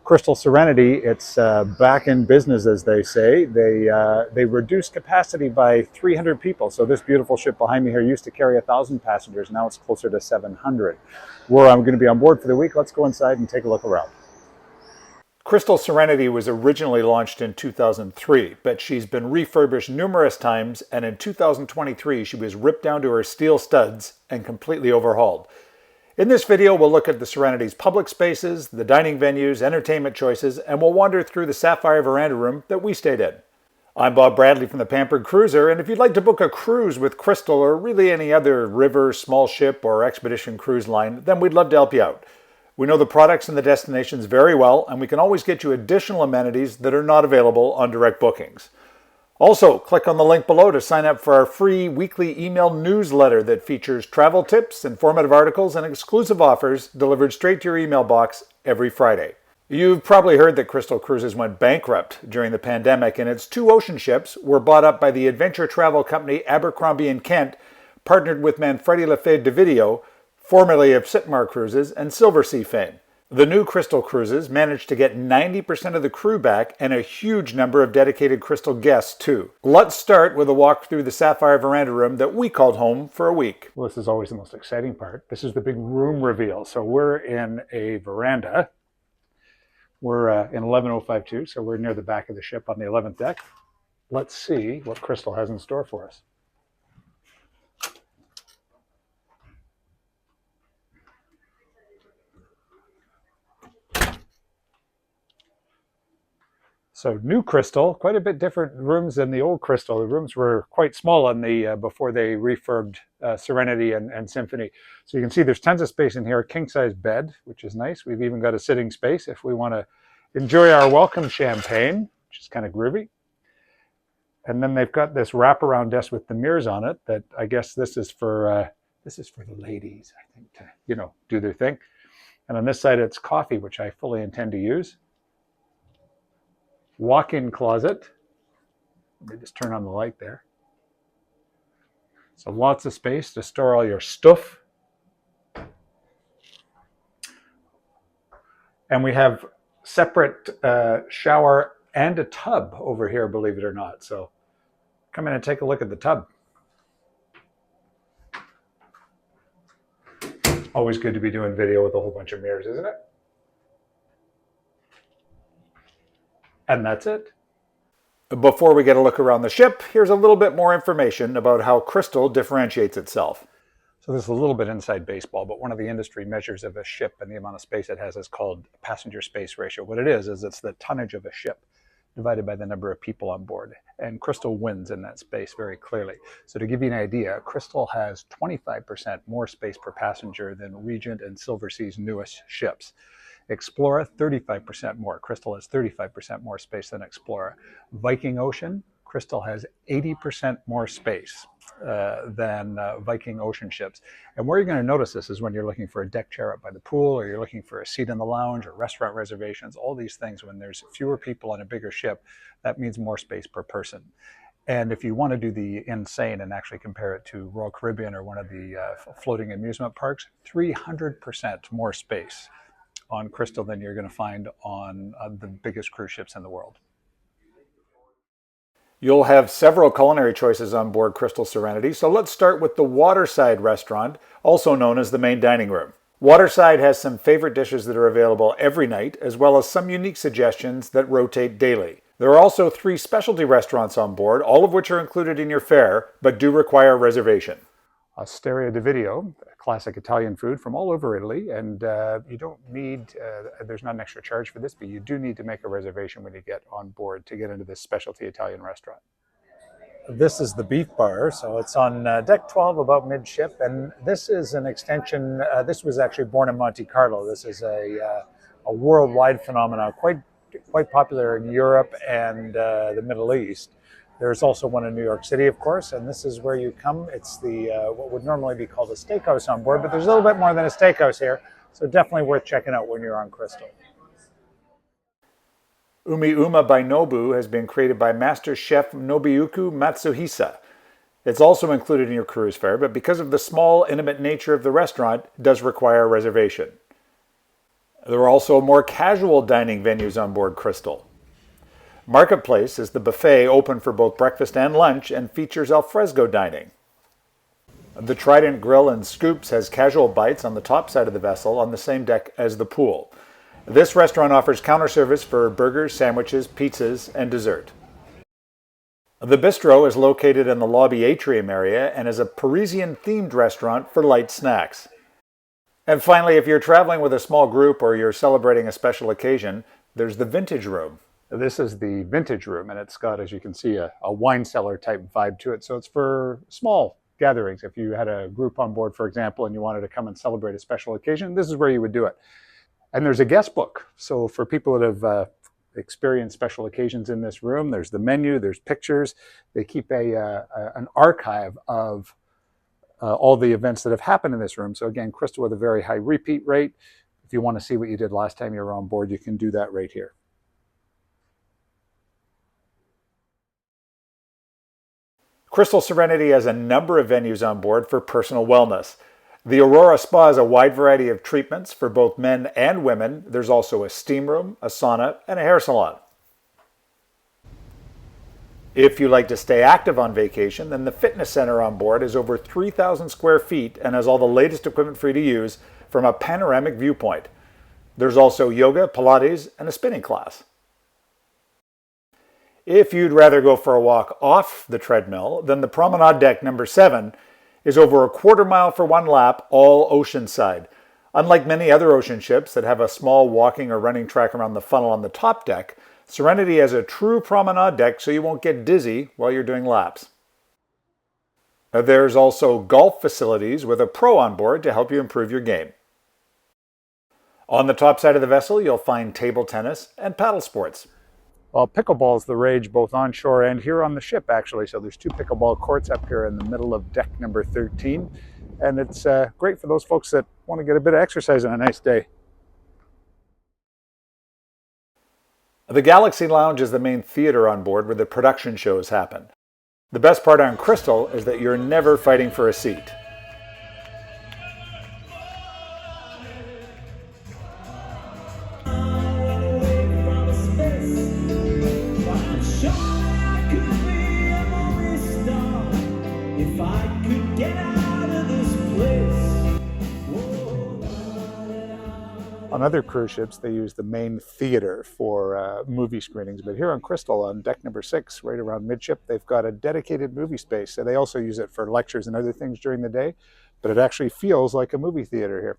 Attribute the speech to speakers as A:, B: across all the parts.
A: Crystal Serenity, it's back in business, as they say. They reduced capacity by 300 people. So this beautiful ship behind me here used to carry 1,000 passengers. Now it's closer to 700. Where I'm going to be on board for the week. Let's go inside and take a look around. Crystal Serenity was originally launched in 2003, but she's been refurbished numerous times, and in 2023 she was ripped down to her steel studs and completely overhauled. In this video, we'll look at the Serenity's public spaces, the dining venues, entertainment choices, and we'll wander through the Sapphire veranda room that we stayed in. I'm Bob Bradley from the Pampered Cruiser, and if you'd like to book a cruise with Crystal or really any other river, small ship, or expedition cruise line, then we'd love to help you out. We know the products and the destinations very well, and we can always get you additional amenities that are not available on direct bookings. Also, click on the link below to sign up for our free weekly email newsletter that features travel tips, informative articles, and exclusive offers delivered straight to your email box every Friday. You've probably heard that Crystal Cruises went bankrupt during the pandemic, and its 2 ocean ships were bought up by the adventure travel company Abercrombie Kent, partnered with Manfredi Lefebvre de Video, formerly of Sitmar Cruises and Silversea fame. The new Crystal Cruises managed to get 90% of the crew back and a huge number of dedicated Crystal guests too. Let's start with a walk through the Sapphire veranda room that we called home for a week. Well, this is always the most exciting part. This is the big room reveal. So we're in a veranda. We're in 11052, so we're near the back of the ship on the 11th deck. Let's see what Crystal has in store for us. So new Crystal, quite a bit different rooms than the old Crystal. The rooms were quite small on the before they refurbed Serenity and Symphony. So you can see there's tons of space in here. A king-size bed, which is nice. We've even got a sitting space if we want to enjoy our welcome champagne, which is kind of groovy. And then they've got this wraparound desk with the mirrors on it. That I guess this is for the ladies, I think, to do their thing. And on this side it's coffee, which I fully intend to use. Walk-in closet. Let me just turn on the light there. So lots of space to store all your stuff. And we have separate shower and a tub over here, believe it or not. So come in and take a look at the tub. Always good to be doing video with a whole bunch of mirrors, isn't it? And that's it. Before we get a look around the ship, here's a little bit more information about how Crystal differentiates itself. So this is a little bit inside baseball, but one of the industry measures of a ship and the amount of space it has is called passenger space ratio. What it is it's the tonnage of a ship divided by the number of people on board. And Crystal wins in that space very clearly. So to give you an idea, Crystal has 25% more space per passenger than Regent and Silversea's newest ships. Explorer, 35% more. Crystal has 35% more space than Explorer. Viking Ocean, Crystal has 80% more space than Viking Ocean ships. And where you're going to notice this is when you're looking for a deck chair up by the pool, or you're looking for a seat in the lounge, or restaurant reservations, all these things. When there's fewer people on a bigger ship, that means more space per person. And if you want to do the insane and actually compare it to Royal Caribbean or one of the floating amusement parks, 300% more space on Crystal than you're going to find on the biggest cruise ships in the world. You'll have several culinary choices on board Crystal Serenity, so let's start with the Waterside restaurant, also known as the main dining room. Waterside has some favorite dishes that are available every night, as well as some unique suggestions that rotate daily. There are also 3 specialty restaurants on board, all of which are included in your fare, but do require a reservation. Osteria di Video, classic Italian food from all over Italy, and you don't need, there's not an extra charge for this, but you do need to make a reservation when you get on board to get into this specialty Italian restaurant. This is the beef bar, so it's on deck 12 about midship, and this is an extension, this was actually born in Monte Carlo. This is a worldwide phenomenon, quite popular in Europe and the Middle East. There's also one in New York City, of course, and this is where you come. It's the what would normally be called a steakhouse on board, but there's a little bit more than a steakhouse here, so definitely worth checking out when you're on Crystal. Umi Uma by Nobu has been created by Master Chef Nobuyuki Matsuhisa. It's also included in your cruise fare, but because of the small, intimate nature of the restaurant, it does require a reservation. There are also more casual dining venues on board Crystal. Marketplace is the buffet open for both breakfast and lunch and features al fresco dining. The Trident Grill and Scoops has casual bites on the top side of the vessel on the same deck as the pool. This restaurant offers counter service for burgers, sandwiches, pizzas, and dessert. The Bistro is located in the lobby atrium area and is a Parisian-themed restaurant for light snacks. And finally, if you're traveling with a small group or you're celebrating a special occasion, there's the Vintage Room. This is the Vintage Room, and it's got, as you can see, a wine cellar type vibe to it. So it's for small gatherings. If you had a group on board, for example, and you wanted to come and celebrate a special occasion, this is where you would do it. And there's a guest book. So for people that have experienced special occasions in this room, there's the menu, there's pictures. They keep an archive of all the events that have happened in this room. So again, Crystal with a very high repeat rate. If you want to see what you did last time you were on board, you can do that right here. Crystal Serenity has a number of venues on board for personal wellness. The Aurora Spa has a wide variety of treatments for both men and women. There's also a steam room, a sauna, and a hair salon. If you like to stay active on vacation, then the fitness center on board is over 3,000 square feet and has all the latest equipment for you to use from a panoramic viewpoint. There's also yoga, Pilates, and a spinning class. If you'd rather go for a walk off the treadmill, then the Promenade Deck number 7 is over a quarter mile for one lap, all oceanside. Unlike many other ocean ships that have a small walking or running track around the funnel on the top deck, Serenity has a true promenade deck so you won't get dizzy while you're doing laps. There's also golf facilities with a pro on board to help you improve your game. On the top side of the vessel, you'll find table tennis and paddle sports. Well, pickleball is the rage both on shore and here on the ship, actually. So there's 2 pickleball courts up here in the middle of deck number 13. And it's great for those folks that want to get a bit of exercise on a nice day. The Galaxy Lounge is the main theater on board where the production shows happen. The best part on Crystal is that you're never fighting for a seat. On other cruise ships, they use the main theater for movie screenings. But here on Crystal, on deck number 6, right around midship, they've got a dedicated movie space. So they also use it for lectures and other things during the day. But it actually feels like a movie theater here.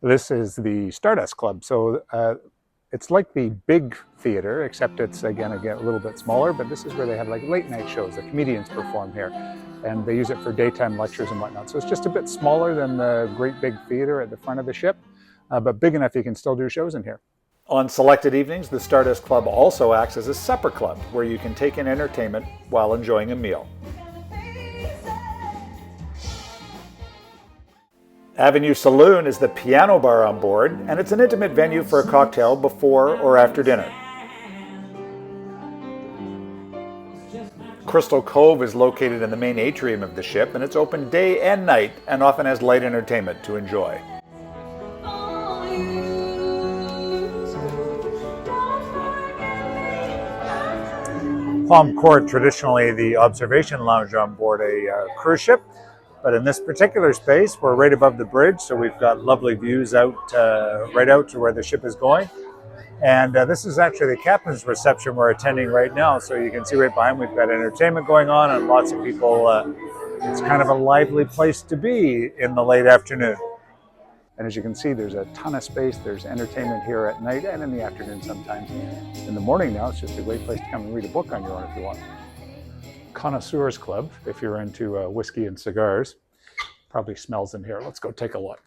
A: This is the Stardust Club. So it's like the big theater, except it's, again, a little bit smaller. But this is where they have like late night shows. The comedians perform here. And they use it for daytime lectures and whatnot. So it's just a bit smaller than the great big theater at the front of the ship, but big enough you can still do shows in here. On selected evenings, the Stardust Club also acts as a supper club where you can take in entertainment while enjoying a meal. Avenue Saloon is the piano bar on board, and it's an intimate venue for a cocktail before or after dinner. Crystal Cove is located in the main atrium of the ship, and it's open day and night and often has light entertainment to enjoy. Palm Court, traditionally the observation lounge on board a cruise ship, but in this particular space, we're right above the bridge, so we've got lovely views out right out to where the ship is going. And this is actually the captain's reception we're attending right now. So you can see right behind, we've got entertainment going on and lots of people. It's kind of a lively place to be in the late afternoon. And as you can see, there's a ton of space. There's entertainment here at night and in the afternoon sometimes. In the morning now, it's just a great place to come and read a book on your own if you want. Connoisseurs Club, if you're into whiskey and cigars. Probably smells in here. Let's go take a look.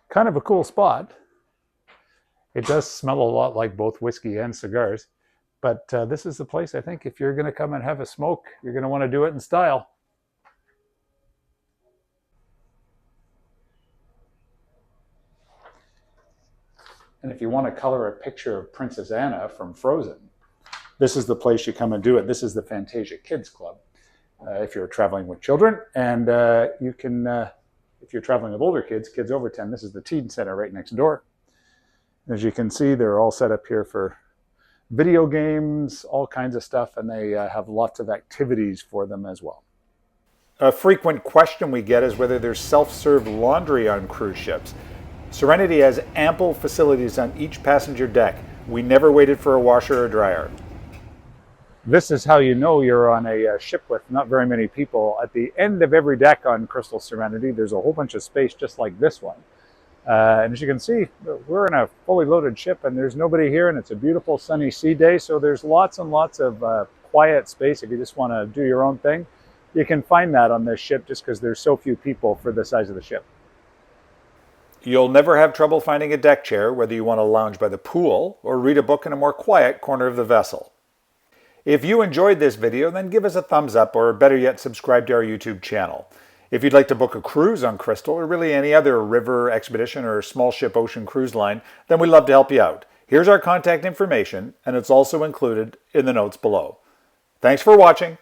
A: Kind of a cool spot. It does smell a lot like both whiskey and cigars, but this is the place, I think, if you're going to come and have a smoke, you're going to want to do it in style. And if you want to color a picture of Princess Anna from Frozen, this is the place you come and do it. This is the Fantasia Kids Club. if you're traveling with children. And you can, if you're traveling with older kids, kids over 10, this is the teen center right next door. As you can see, they're all set up here for video games, all kinds of stuff, and they have lots of activities for them as well. A frequent question we get is whether there's self-serve laundry on cruise ships. Serenity has ample facilities on each passenger deck. We never waited for a washer or dryer. This is how you know you're on a ship with not very many people. At the end of every deck on Crystal Serenity, there's a whole bunch of space just like this one. And as you can see, we're in a fully loaded ship and there's nobody here, and it's a beautiful sunny sea day. So there's lots and lots of quiet space if you just want to do your own thing. You can find that on this ship just because there's so few people for the size of the ship. You'll never have trouble finding a deck chair, whether you want to lounge by the pool or read a book in a more quiet corner of the vessel. If you enjoyed this video, then give us a thumbs up, or better yet, subscribe to our YouTube channel. If you'd like to book a cruise on Crystal, or really any other river expedition or small ship ocean cruise line, then we'd love to help you out. Here's our contact information, and it's also included in the notes below. Thanks for watching.